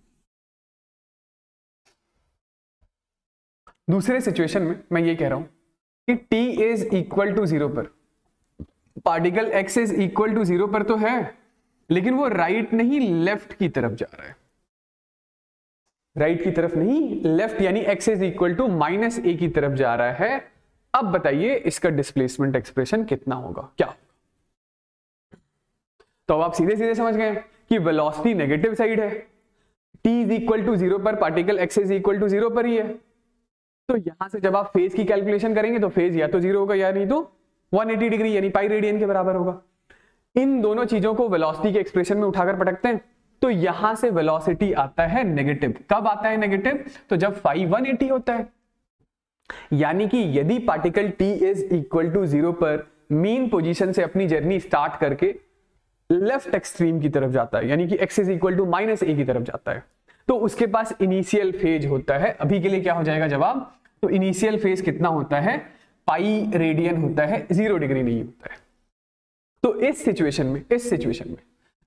Speaker 1: दूसरे सिचुएशन में मैं ये कह रहा हूं कि t इज इक्वल टू 0 पर particle x is equal to 0 पर तो है, लेकिन वो राइट नहीं लेफ्ट की तरफ जा रहा है, राइट की तरफ नहीं लेफ्ट, यानी x is equal to -a की तरफ जा रहा है। अब बताइए इसका डिस्प्लेसमेंट एक्सप्रेशन कितना होगा, क्या होगा? तो अब आप सीधे सीधे समझ गए कि वेलोसिटी नेगेटिव साइड है, t इज इक्वल टू 0 पर particle x is equal to 0 पर ही है, तो यहां से जब आप फेज की कैलकुलेशन करेंगे तो फेज या तो 0 होगा या नहीं तो 180 डिग्री यानी पाई रेडियन के बराबर होगा। इन दोनों चीजों को वेलोसिटी के एक्सप्रेशन में उठाकर पटकते हैं तो यहां से वेलोसिटी आता है नेगेटिव। कब आता है नेगेटिव? तो जब फाई 180 होता है। यानी कि यदि particle t is equal to 0 पर मीन पोजीशन से अपनी जर्नी स्टार्ट करके लेफ्ट एक्सट्रीम की तरफ जाता है, यानी कि x is equal to -a की तरफ जाता है, तो उसके पास इनिशियल फेज होता है। अभी के लिए क्या हो जाएगा जवाब? तो इनिशियल फेज कितना होता है? पाई रेडियन होता है, 0 डिग्री नहीं होता है। तो इस सिचुएशन में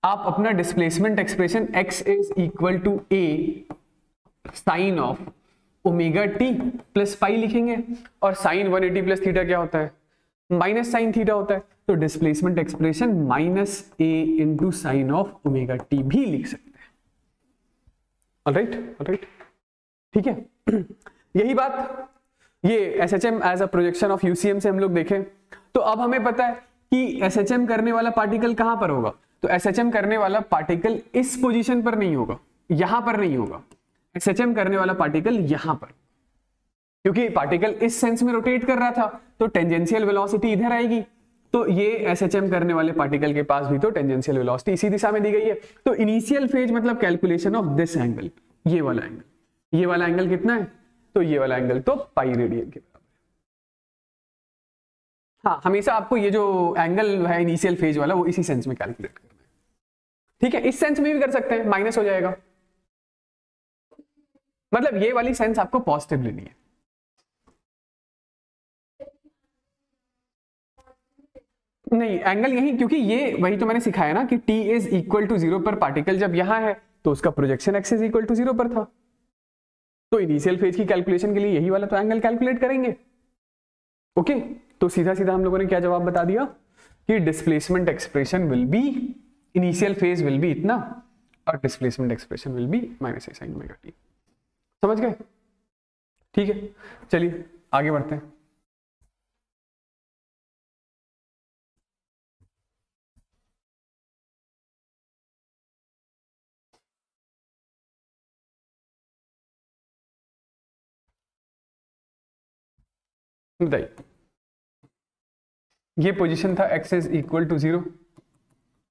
Speaker 1: आप अपना displacement expression x is equal to a sine of omega T plus pi लिखेंगे, और साइन 180 प्लस थीटा क्या होता है? माइनस साइन थीटा होता है। तो displacement expression -a into sine of omega T भी लिख सकते हैं। ऑलराइट, ठीक है। यही बात ये SHM as a projection of UCM से हम लोग देखें तो अब हमें पता है कि SHM करने वाला पार्टिकल कहां पर होगा। तो SHM करने वाला पार्टिकल इस पोजीशन पर नहीं होगा, यहां पर नहीं होगा। SHM करने वाला पार्टिकल यहां पर, क्योंकि पार्टिकल इस सेंस में रोटेट कर रहा था तो टेंजेंशियल वेलोसिटी इधर आएगी। तो ये SHM करने वाले पार्टिकल के पास भी तो टेंजेंशियल वेलोसिटी इसी दिशा में दी गई है। तो इनिशियल फेज मतलब कैलकुलेशन ऑफ दिस एंगल, ये वाला एंगल कितना है? तो ये वाला एंगल तो पाई रेडियन के बराबर है। हाँ, हमेशा आपको ये जो एंगल है इनिशियल फेज वाला वो इसी सेंस में कैलकुलेट करना है। ठीक है, इस सेंस में भी कर सकते हैं, माइनस हो जाएगा, मतलब ये वाली सेंस आपको पॉजिटिव लेनी है। नहीं, एंगल यही, क्योंकि ये वही तो मैंने सिखाया ना कि t इज इक्वल टू 0 पर पार्टिकल जब यहां है तो उसका projection x is equal to 0 पर था। तो इनिशियल फेज की कैलकुलेशन के लिए यही वाला तो एंगल कैलकुलेट करेंगे। ओके, तो सीधा सीधा हम लोगों ने क्या जवाब बता दिया कि displacement expression will be, initial phase will be इतना और displacement expression will be -a sin omega t। समझ गए? ठीक है, चलिए आगे बढ़ते हैं। बताइए, ये पोजीशन था x इज इक्वल टू 0,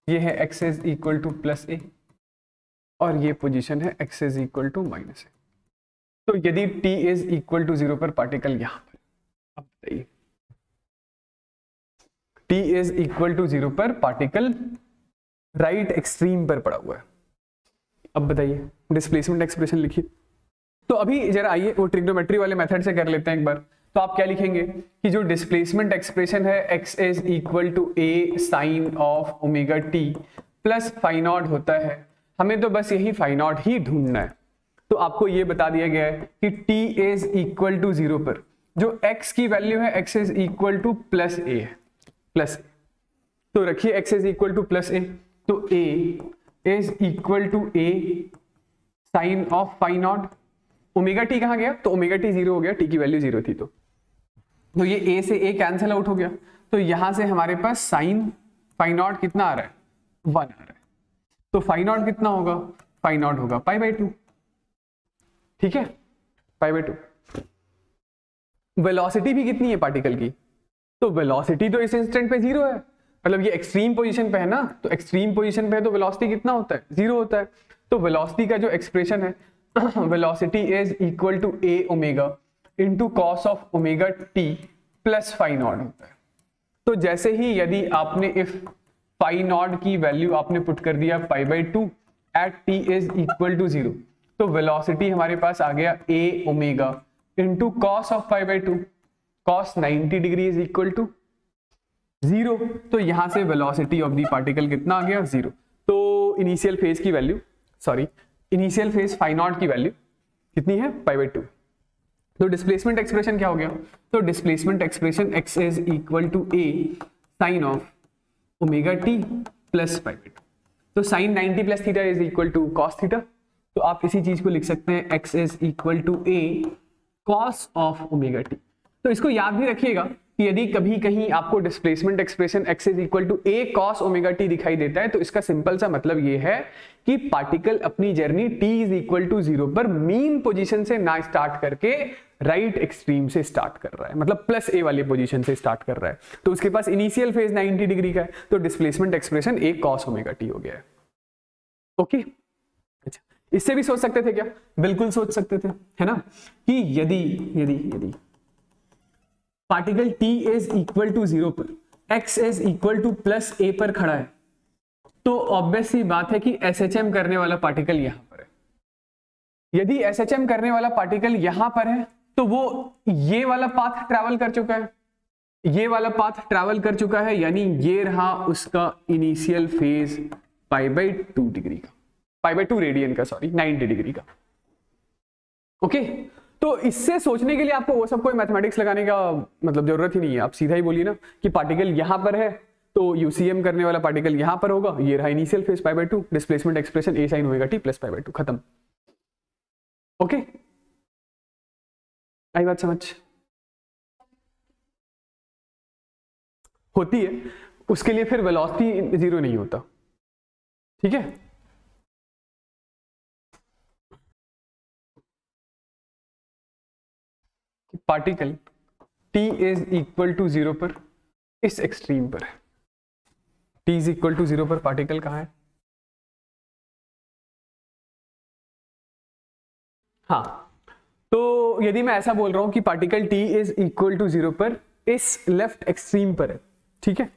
Speaker 1: ये है x is equal to +a, और ये पोजीशन है x is equal to -a। तो यदि t इज इक्वल टू 0 पर पार्टिकल यहां पर, अब बताइए t इज इक्वल टू 0 पर पार्टिकल राइट एक्सट्रीम पर पड़ा हुआ है। अब बताइए डिस्प्लेसमेंट एक्सप्रेशन लिखिए। तो अभी जरा आइए वो ट्रिग्नोमेट्री वाले मेथड से कर लेते हैं एक बार। तो आप क्या लिखेंगे कि जो डिस्प्लेसमेंट एक्सप्रेशन है x is equal to a sine of omega t plus phi naught होता है, हमें तो बस यही फाई नॉट ही ढूंढना है। तो आपको ये बता दिया गया है कि t इज इक्वल टू 0 पर जो x की वैल्यू है x is equal to +a है, +a। तो रखिए x is equal to +a, तो a is equal to a sine of phi naught. Omega T कहां गया? तो ओमेगा टी 0 हो गया, t की वैल्यू 0 थी, तो ये a से a कैंसिल आउट हो गया। तो यहां से हमारे पास साइन फाई नॉट कितना आ रहा है? 1 आ रहा है। तो फाई नॉट कितना होगा? फाई नॉट होगा π/2। ठीक है, π/2। वेलोसिटी भी कितनी है पार्टिकल की? तो वेलोसिटी तो इस इंस्टेंट पे 0 है, मतलब ये एक्सट्रीम पोजीशन पे है ना, तो एक्सट्रीम पोजीशन पे है तो वेलोसिटी कितना होता है? 0 होता है। तो वेलोसिटी का जो एक्सप्रेशन है velocity is equal to a omega into cos of omega t plus phi naught होता है। तो जैसे ही यदि आपने इफ फाई नॉट की वैल्यू आपने पुट कर दिया π/2 at t is equal to 0, तो वेलोसिटी हमारे पास आ गया a omega into cos of π/2, cos 90 degree is equal to 0। तो यहां से वेलोसिटी ऑफ द पार्टिकल कितना आ गया? 0। तो इनिशियल फेज की वैल्यू, sorry initial phase phi naught की वैल्यू कितनी है? π/2। तो डिस्प्लेसमेंट एक्सप्रेशन क्या हो गया? तो displacement expression x is equal to a sine of omega t plus π/2। तो sine 90 plus theta is equal to cos theta. तो आप इसी चीज को लिख सकते हैं x is equal to a cos of omega t। तो इसको याद भी रखिएगा कि यदि कभी कहीं आपको displacement expression x is equal to a cos omega t दिखाई देता है, तो इसका सिंपल सा मतलब ये है कि पार्टिकल अपनी journey t is equal to 0 पर मीन पोजीशन से ना स्टार्ट करके राइट एक्सट्रीम से स्टार्ट कर रहा है, मतलब +a वाली पोजीशन से स्टार्ट कर रहा है। तो उसके पास इनिशियल फेज 90 डिग्री का है, तो displacement expression a cos omega t हो गया है। ओके, इससे भी सोच सकते थे क्या? बिल्कुल सोच सकते थे, है ना, कि यदि यदि यदि particle t is equal to 0 पर x is equal to plus a पर खड़ा है, तो ऑब्वियस सी बात है कि SHM करने वाला पार्टिकल यहां पर है। यदि SHM करने वाला पार्टिकल यहां पर है तो वो ये वाला पाथ ट्रैवल कर चुका है, ये वाला पाथ ट्रैवल कर चुका है, यानी ये रहा उसका इनिशियल फेज π/2 डिग्री का, π/2 रेडियन का, सॉरी 90 डिग्री का। ओके, तो इससे सोचने के लिए आपको वो सब कोई मैथमेटिक्स लगाने का मतलब जरूरत ही नहीं है। आप सीधा ही बोलिए ना कि पार्टिकल यहां पर है तो यूसीएम करने वाला पार्टिकल यहां पर होगा, ये रहा initial phase π/2, displacement expression a sin omega t plus π/2, खत्म। ओके, आई बात समझ? होती है, उसके लिए फिर वेलोसिटी जीरो नहीं होता, ठीक है। Particle t is equal to 0 पर इस एक्सट्रीम पर है, t इज इक्वल टू 0 पर पार्टिकल कहां है? हाँ, तो यदि मैं ऐसा बोल रहा हूं कि particle t is equal to 0 पर इस लेफ्ट एक्सट्रीम पर है, ठीक है,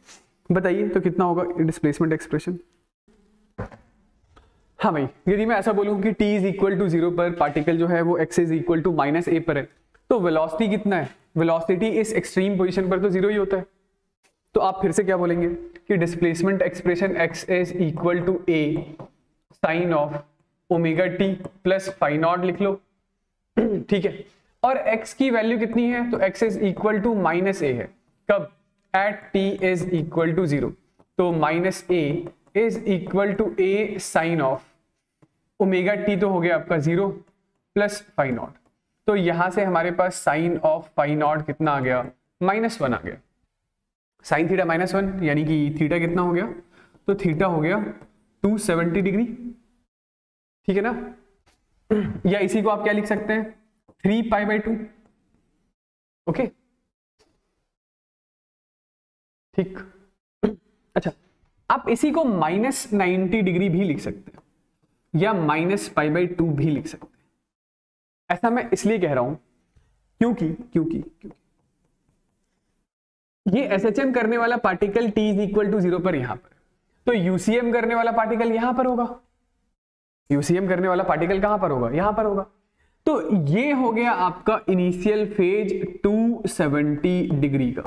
Speaker 1: बताइए तो कितना होगा डिस्प्लेसमेंट एक्सप्रेशन? हाँ भाई, यदि मैं ऐसा बोलूं कि t इज इक्वल टू 0 पर पार्टिकल जो है वो x is equal to minus a पर है, तो वेलोसिटी कितना है? वेलोसिटी इस एक्सट्रीम पोजीशन पर तो जीरो ही होता है, तो आप फिर से क्या बोलेंगे कि displacement expression x is equal to a sine of omega t plus phi naught लिख लो, ठीक है। और x की वैल्यू कितनी है? तो x is equal to minus a है, कब? At t is equal to 0, तो minus a is equal to a sine of omega t तो हो गया आपका 0 प्लस फाई नॉट, तो यहां से हमारे पास साइन ऑफ फाई नॉट कितना आ गया? -1 आ गया। साइन थीटा -1 यानी कि थीटा कितना हो गया? तो थीटा हो गया 270 डिग्री, ठीक है ना। या इसी को आप क्या लिख सकते हैं? 3π/2, ओके, ठीक। अच्छा, आप इसी को -90 डिग्री भी लिख सकते हैं या -π/2 भी लिख सकते हैं। ऐसा मैं इसलिए कह रहा हूं क्योंकि ये SHM करने वाला particle t is equal to 0 पर यहां पर, तो UCM करने वाला पार्टिकल यहां पर होगा। UCM करने वाला पार्टिकल कहां पर होगा? यहां पर होगा। तो ये हो गया आपका इनिशियल फेज 270 डिग्री का,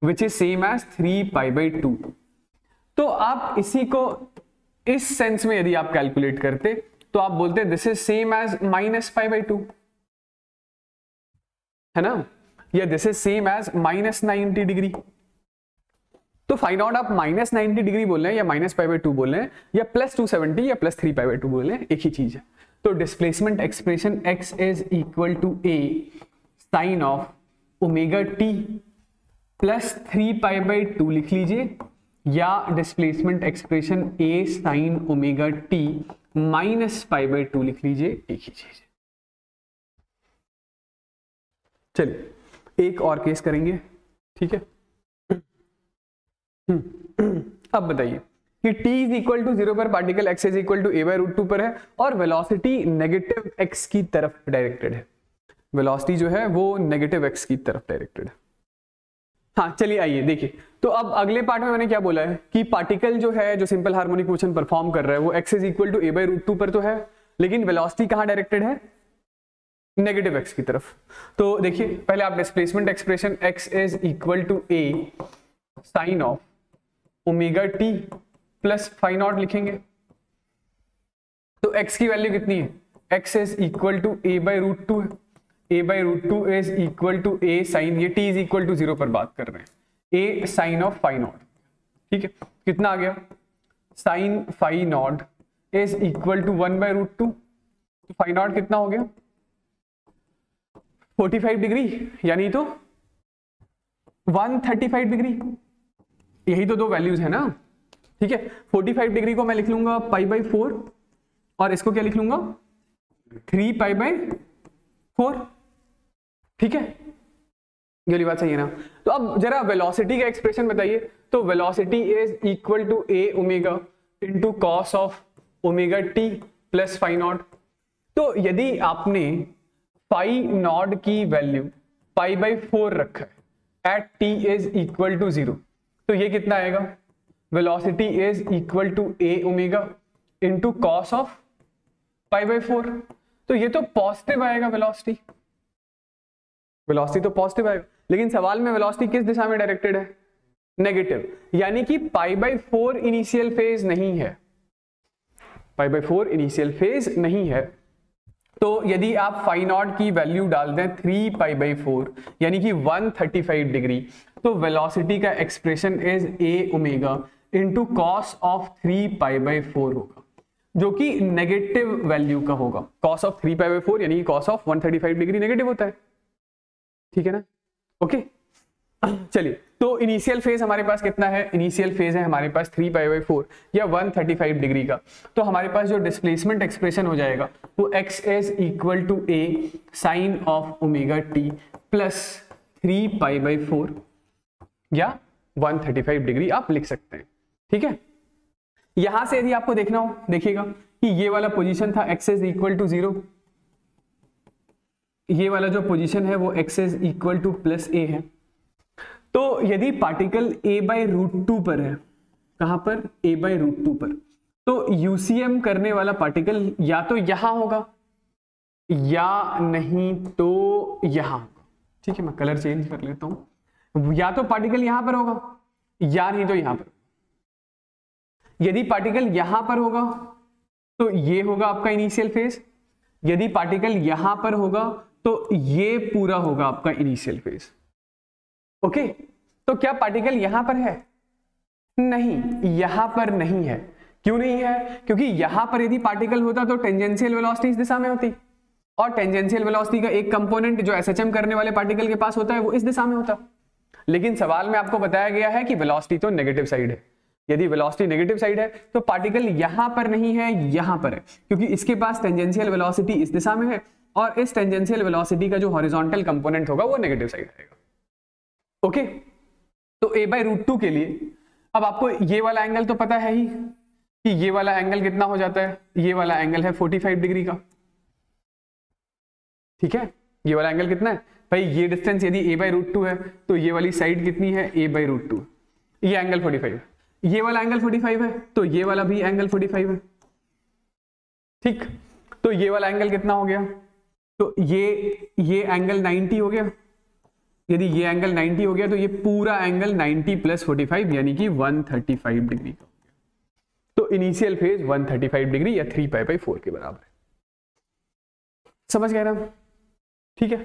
Speaker 1: विच इज सेम एज 3π/2। तो आप इसी को इस सेंस में यदि आप कैलकुलेट करते तो आप बोलते दिस इज सेम एज -π/2, है ना, या this is same as -90 degree. तो फाइंड आउट आप -90 डिग्री बोल रहे हैं या -π/2 बोल रहे हैं या +270 या +3π/2 बोल रहे हैं, एक ही चीज है। तो displacement expression x is equal to a sine of omega t plus 3π/2 लिख लीजिए, या displacement expression a sine omega t -π/2 लिख लीजिए, एक ही चीज है। चलिए एक और केस करेंगे, ठीक है। अब बताइए कि t इज इक्वल टू 0 पर particle x is equal to a/√2 पर है और वेलोसिटी नेगेटिव x की तरफ डायरेक्टेड है। वेलोसिटी जो है वो नेगेटिव x की तरफ डायरेक्टेड है। हाँ, चलिए आइए देखिए। तो अब अगले पार्ट में मैंने क्या बोला है कि पार्टिकल जो है जो सिंपल हार्मोनिक मोशन परफॉर्म कर रहा है वो x is equal to a/√2 पर तो है, लेकिन वेलोसिटी कहां डायरेक्टेड है? नेगेटिव x की तरफ। तो देखिए पहले आप displacement expression x is equal to a sine of omega t plus phi naught लिखेंगे। तो x की वैल्यू कितनी है? x is equal to a/√2 है, a/√2 is equal to a sine, ये t इज इक्वल टू 0 पर बात कर रहे हैं, a sine of phi naught, ठीक है। कितना आ गया? Sine phi naught is equal to 1/√2, तो फाई नॉट कितना हो गया? 45 डिग्री, यानी तो 135 डिग्री। यही तो दो वैल्यूज है ना, ठीक है। 45 डिग्री को मैं लिख लूंगा π/4 और इसको क्या लिख लूंगा? 3π/4, ठीक है। ये वाली बात सही है ना। तो अब जरा वेलोसिटी का एक्सप्रेशन बताइए। तो velocity is equal to a omega into cos of omega t plus phi naught. तो यदि आपने फाई नॉट की वैल्यू π/4 रखा है at t is equal to 0, तो ये कितना आएगा, velocity is equal to a omega into cos of π/4। तो ये तो पॉजिटिव आएगा, वेलोसिटी तो पॉजिटिव आएगा, लेकिन सवाल में वेलोसिटी किस दिशा में डायरेक्टेड है, नेगेटिव, यानी कि π/4 इनिशियल फेज नहीं है, π/4 इनिशियल फेज नहीं है। तो यदि आप फाई नॉट की वैल्यू डाल दें 3π/4 यानी कि 135 डिग्री, तो वेलोसिटी का expression is a omega into cos of 3π/4 होगा, जो कि नेगेटिव वैल्यू का होगा। कॉस ऑफ 3π/4 यानी कि कॉस ऑफ 135 डिग्री नेगेटिव होता है, ठीक है ना, ओके। चलिए, तो इनिशियल फेज हमारे पास कितना है, इनिशियल फेज है हमारे पास 3π/4 या 135 डिग्री का। तो हमारे पास जो डिस्प्लेसमेंट एक्सप्रेशन हो जाएगा वो x is equal to a sine of omega t plus 3π/4 या 135 डिग्री आप लिख सकते हैं, ठीक है। यहां से यदि आपको देखना हो, देखिएगा कि ये वाला पोजीशन था x इज इक्वल टू 0, ये वाला जो पोजीशन है वो x is equal to plus a है। तो यदि पार्टिकल a/√2 पर है, कहां पर, a/√2 पर, तो यूसीएम करने वाला पार्टिकल या तो यहां होगा या नहीं तो यहां होगा, ठीक है। मैं कलर चेंज कर लेता हूं, या तो पार्टिकल यहां पर होगा या नहीं तो यहां पर। यदि पार्टिकल यहां पर होगा तो ये होगा आपका इनिशियल फेज, यदि पार्टिकल यहां पर होगा तो ये पूरा होगा आपका इनिशियल फेज, ओके। तो क्या पार्टिकल यहां पर है, नहीं, यहां पर नहीं है। क्यों नहीं है, क्योंकि यहां पर यदि पार्टिकल होता तो टेंजेंशियल वेलोसिटी इस दिशा में होती, और टेंजेंशियल वेलोसिटी का एक कंपोनेंट जो एसएचएम करने वाले पार्टिकल के पास होता है वो इस दिशा में होता। लेकिन सवाल में आपको बताया गया है कि वेलोसिटी तो नेगेटिव साइड है। यदि वेलोसिटी नेगेटिव साइड है तो पार्टिकल यहां पर नहीं है, यहां पर है, क्योंकि इसके पास टेंजेंशियल वेलोसिटी इस दिशा में है और इस टेंजेंशियल वेलोसिटी का जो हॉरिजॉन्टल कंपोनेंट होगा वो नेगेटिव साइड आएगा, ओके। तो a/√2 के लिए अब आपको ये वाला एंगल तो पता है ही कि ये वाला एंगल कितना हो जाता है, ये वाला एंगल है 45 डिग्री का, ठीक है। ये वाला एंगल कितना है भाई, ये डिस्टेंस यदि a/√2 है तो ये वाली साइड कितनी है, a/√2, ये एंगल 45 है, ये वाला एंगल 45 है तो ये वाला भी एंगल 45 है, ठीक। तो ये वाला एंगल कितना हो गया, तो ये एंगल 90 हो गया। यदि ये एंगल 90 हो गया तो ये पूरा एंगल 90 प्लस 45 यानी कि 135 डिग्री का हो गया। तो इनिशियल फेज 135 डिग्री या 3π/4 के बराबर है, समझ गए ना, ठीक है।